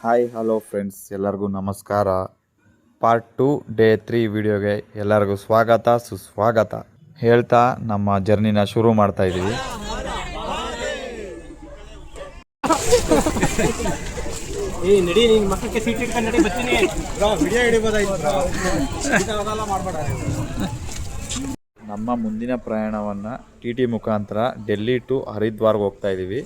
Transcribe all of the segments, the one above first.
Hi hello friends, ಎಲ್ಲರಿಗೂ ನಮಸ್ಕಾರ. Part 2 day 3 ವಿಡಿಯೋಗೆ ಎಲ್ಲರಿಗೂ ಸ್ವಾಗತ ಸುಸ್ವಾಗತ ಹೇಳ್ತಾ ನಮ್ಮ ಜರ್ನಿನ ಶುರು ಮಾಡ್ತಾ ಇದ್ದೀವಿ. ನಮ್ಮ ಮುಂದಿನ ಪ್ರಯಾಣವನ್ನು TT ಮುಖಾಂತರ ಡೆಲ್ಲಿ ಟು ಹರಿದ್ವಾರ್ಗೆ ಹೋಗ್ತಾ ಇದ್ದೀವಿ.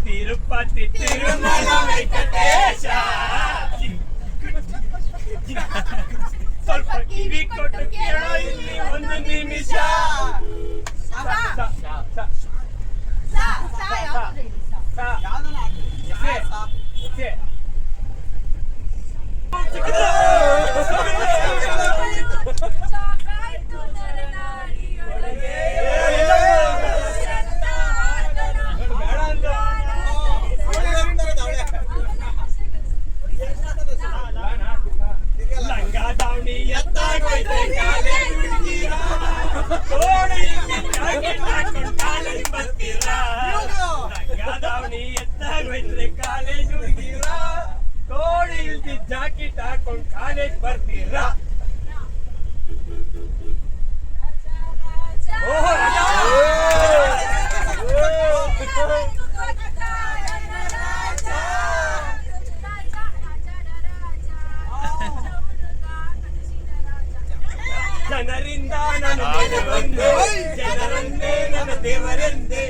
ತಿರುಪತಿ ತಿರುಮಲ ವೆಂಕಟೇಶ ಸ್ವಲ್ಪ ಕಿವಿ ಕೊಟ್ಟು ಕೇಳೋ ಇಲ್ಲಿ ಒಂದು ನಿಮಿಷ. ಕಾಲೇಜ್ ಹುಡುಗಿರ ತೋಡಿ ಇಲ್ದಿ ಜಾಕೆಟ್ ಹಾಕೊಂಡು ಕಾಲೇಜ್ ಬರ್ತೀರಾ? ಜನರಿಂದ ನಾನು ಬಂದೆ, ಜನರನ್ನೇ ನನ್ನ ದೇವರೆಂದೆ,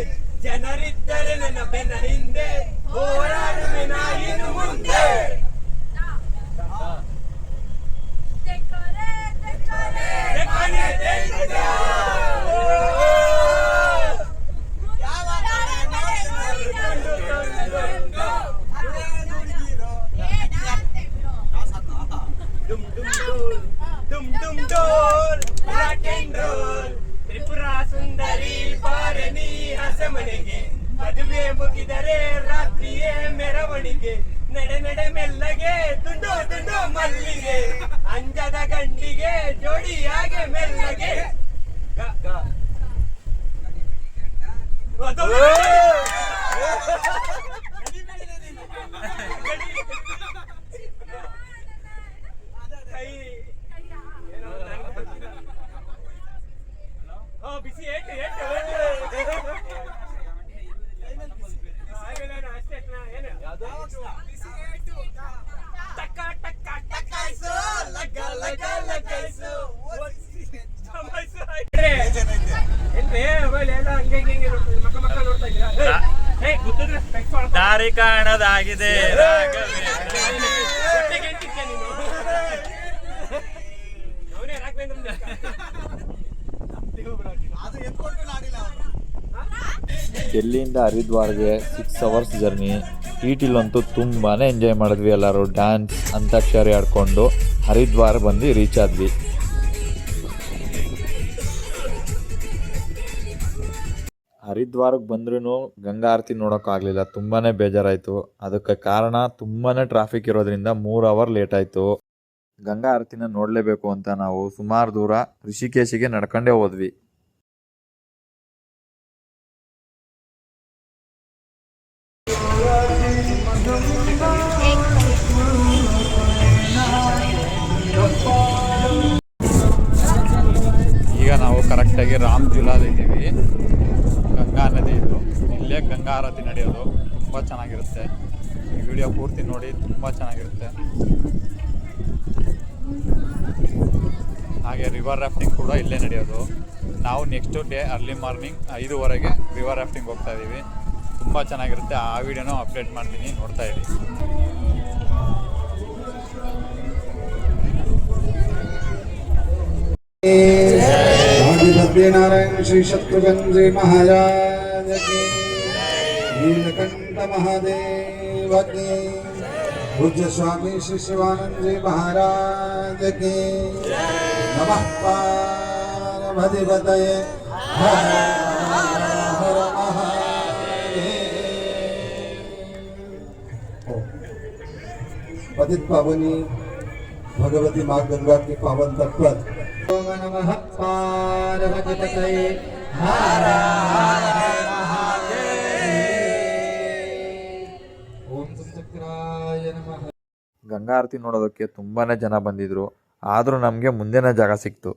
ಜನರಿದ್ದರೆ ನನ್ನ ಬೆನ್ನ ಹಿಂದೆ ಹೋರಾಡುವೆ ನಾ ಇನ್ನು ಮುಂದೆ. ತ್ರಿಪುರಾ ಸುಂದರಿ ಬಾರನಿ ಹಸಮನೆಗೆ, ಮದುವೆ ಮುಗಿದರೆ ರಾತ್ರಿಯೇ ಮೆರವಣಿಗೆ, ನಡೆ ನಡೆ ಮೆಲ್ಲಗೆ ದುಂಡು ದುಂಡು ಮಲ್ಲಿಗೆ, ಅಂಜದ ಗಂಡಿಗೆ ಜೋಡಿಯಾಗೆ ಮೆಲ್ಲಗೆ. ಬಿಸಿ ಏಟು ಏಟು ಟಕ್ಕ ಟಕ್ಕ ಟಕ್ಕಾಯ್ಸು ಲಗ್ಗ ಲಗ್ಗ ಲಗ್ಗಾಯ್ಸು. ದಾರಿ ಕಾಣದಾಗಿದೆ. ಡೆಲ್ಲಿಯಿಂದ ಹರಿದ್ವಾರ್ಗೆ 6 ಅವರ್ಸ್ ಜರ್ನಿ. TTಲಂತೂ ತುಂಬಾ ಎಂಜಾಯ್ ಮಾಡಿದ್ವಿ. ಎಲ್ಲರೂ ಡ್ಯಾನ್ಸ್ ಅಂತಾಕ್ಷರಿ ಆಡ್ಕೊಂಡು ಹರಿದ್ವಾರ ಬಂದು ರೀಚ್ ಆದ್ವಿ. ಹರಿದ್ವಾರಕ್ಕೆ ಬಂದ್ರೂ ಗಂಗಾ ಆರತಿ ನೋಡೋಕ್ಕಾಗಲಿಲ್ಲ. ತುಂಬಾ ಬೇಜಾರಾಯಿತು. ಅದಕ್ಕೆ ಕಾರಣ ತುಂಬಾ ಟ್ರಾಫಿಕ್ ಇರೋದ್ರಿಂದ 3 ಅವರ್ ಲೇಟ್ ಆಯಿತು. ಗಂಗಾ ಆರತಿನ ನೋಡಲೇಬೇಕು ಅಂತ ನಾವು ಸುಮಾರು ದೂರ ಋಷಿಕೇಶಿಗೆ ನಡ್ಕೊಂಡೇ ಹೋದ್ವಿ. ಈಗ ನಾವು ಕರೆಕ್ಟಾಗಿ ರಾಮ್ ಜುಲಾಲಿದ್ದೀವಿ. ಗಂಗಾ ನದಿ ಇದು. ಇಲ್ಲೇ ಗಂಗಾ ಆರತಿ ನಡೆಯೋದು. ತುಂಬ ಚೆನ್ನಾಗಿರುತ್ತೆ. ಈ ವಿಡಿಯೋ ಪೂರ್ತಿ ನೋಡಿ, ತುಂಬ ಚೆನ್ನಾಗಿರುತ್ತೆ. ಹಾಗೆ ರಿವರ್ ರಾಫ್ಟಿಂಗ್ ಕೂಡ ಇಲ್ಲೇ ನಡೆಯೋದು. ನಾವು ನೆಕ್ಸ್ಟ್ ಡೇ ಅರ್ಲಿ ಮಾರ್ನಿಂಗ್ 5:15ಗೆ ರಿವರ್ ರಾಫ್ಟಿಂಗ್ ಹೋಗ್ತಾ ಇದ್ದೀವಿ. ತುಂಬ ಚೆನ್ನಾಗಿರುತ್ತೆ. ಆ ವಿಡಿಯೋನೂ ಅಪ್ಡೇಟ್ ಮಾಡ್ತೀನಿ, ನೋಡ್ತಾ ಇರಿ. आदि सत्यनारायण श्री शत्रुघ्न जी महाराज की, नीलकंठ महादेव की, पूज्य स्वामी श्री शिवानंद जी महाराज की। नमः पार्वती पतये हर हर महादेव। पतित पावनी भगवती माँ गंगा के पावन तट पर ओम नमः पार्वती पतये हर हर महादेव। ओम चक्राय नमः। ಗಂಗಾ ಆರತಿ ನೋಡೋದಕ್ಕೆ ತುಂಬಾ ಜನ ಬಂದಿದ್ರು, ಆದರೂ ನಮಗೆ ಮುಂದೆನೇ ಜಾಗ ಸಿಕ್ತು.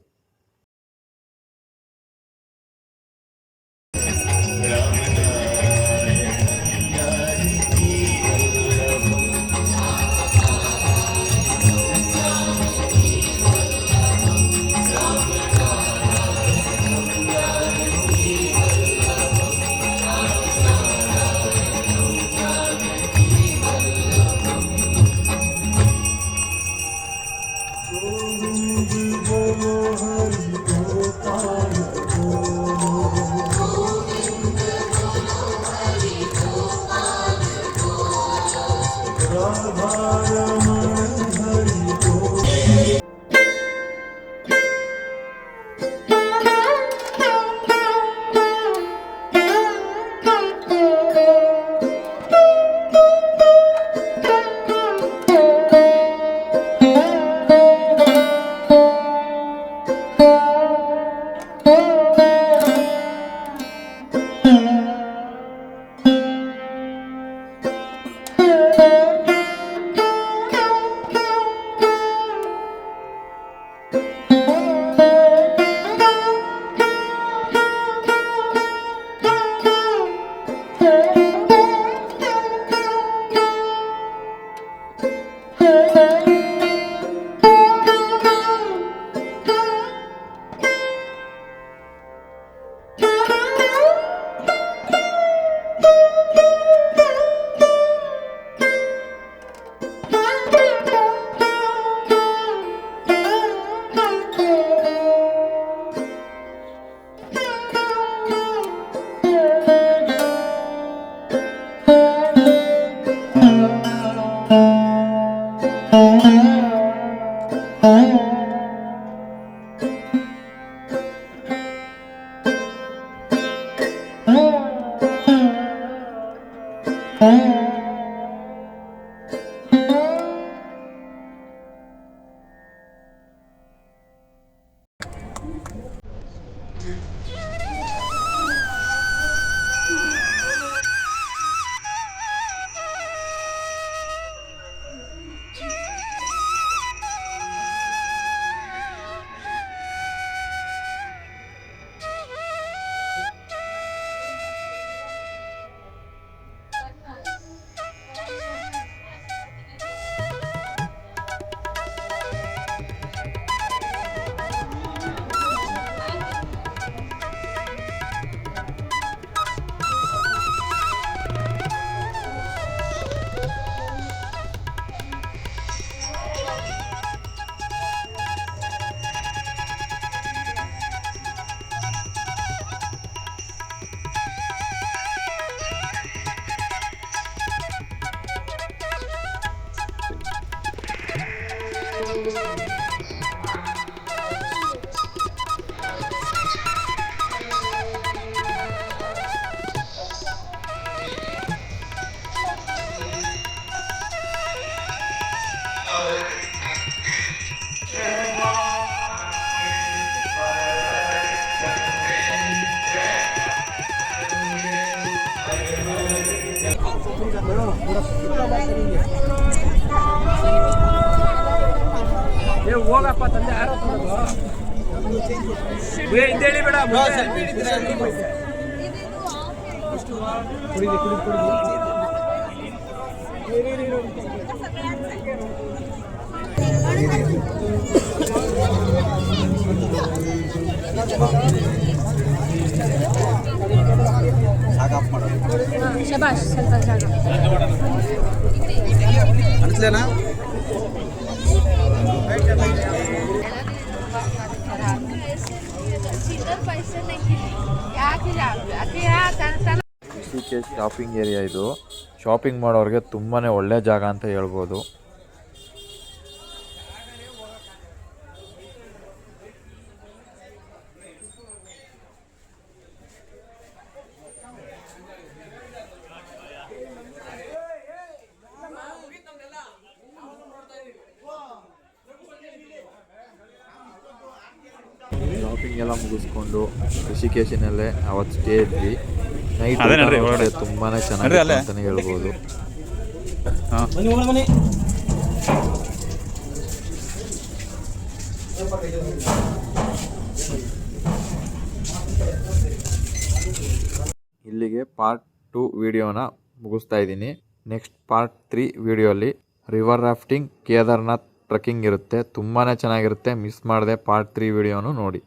ಹೋಗಪ್ಪ ತಂದೆ ಯಾರೋ ಹಿಂದೇಳಿ ಬೇಡ ಶಬಾಷ್ ಸ್ವಲ್ಪ ಜಾಗ ಅನ್ಸ್ಲೇನಾ ಋಷಿಕೇಶ್ ಶಾಪಿಂಗ್ ಏರಿಯಾ ಇದು. ಶಾಪಿಂಗ್ ಮಾಡೋರಿಗೆ ತುಂಬಾ ಒಳ್ಳೆ ಜಾಗ ಅಂತ ಹೇಳ್ಬೋದು. ಶಾಪಿಂಗ್ ಎಲ್ಲ ಮುಗಿಸ್ಕೊಂಡು ಋಷಿಕೇಶಿನಲ್ಲೇ ಅವತ್ತು ಸ್ಟೇ ಇದ್ವಿ. ನೈಟ್ ತುಂಬಾ ಚೆನ್ನಾಗಿತ್ತು ಅಂತಲೇ ಹೇಳ್ಬೋದು. ಇಲ್ಲಿಗೆ ಪಾರ್ಟ್ 2 ವಿಡಿಯೋನ ಮುಗಿಸ್ತಾ ಇದ್ದೀನಿ. ನೆಕ್ಸ್ಟ್ ಪಾರ್ಟ್ 3 ವಿಡಿಯೋಲಿ ರಿವರ್ ರಾಫ್ಟಿಂಗ್, ಕೇದಾರ್ನಾಥ್ ಟ್ರೆಕ್ಕಿಂಗ್ ಇರುತ್ತೆ. ತುಂಬಾ ಚೆನ್ನಾಗಿರುತ್ತೆ. ಮಿಸ್ ಮಾಡದೆ ಪಾರ್ಟ್ 3 ವಿಡಿಯೋನು ನೋಡಿ.